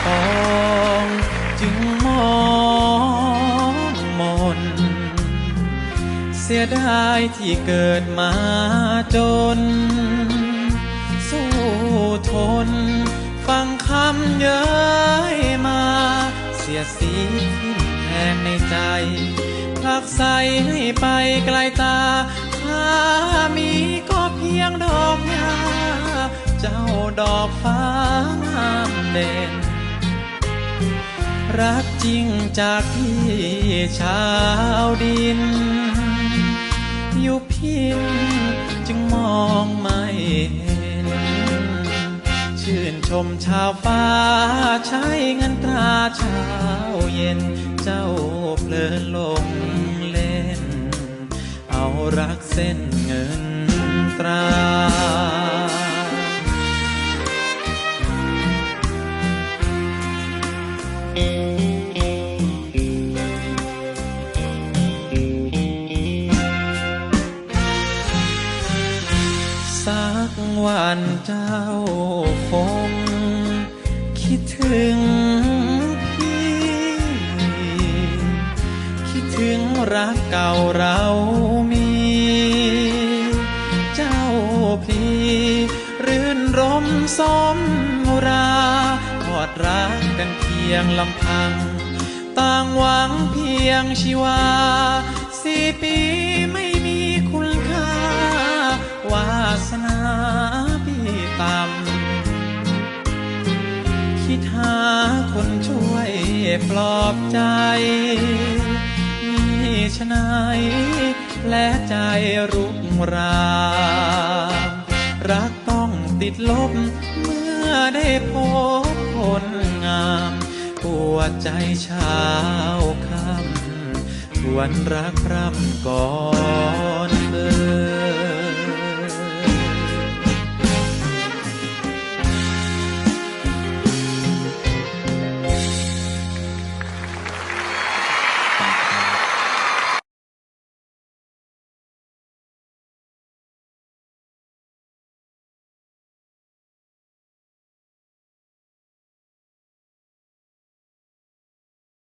องจึงมองมนเสียดายที่เกิดมาจนสู้ทนฟังคำเย้ยมาเสียสีทิ่มแทงในใจผลักใสให้ไปไกลตาถ้ามีก็เพียงดอกหญ้าเจ้าดอกฟ้างามเด่นรักจริงจากพี่ชาวดินอยู่พินจึงมองไม่เห็นชื่นชมชาวฟ้าใช้เงินตราเช้าเย็นเจ้าเพลินลงเล่นเอารักเส้นเงินตราสักวันเจ้าคงคิดถึงพี่คิดถึงรักเก่าเรามีเจ้าพี่รื่นรมสมราทอดรักกันเพียงลำพังต่างหวังเพียงชีวา4 ปีไม่มีคุณค่าวาสนาพี่ต่ำคิดหาคนช่วยปลอบใจมีฉะไหนและใจรุกรามรักต้องติดลบเมื่อได้พบคนงามปวดใจเช้าค่ำทวนรักพร่ำก่อนเคย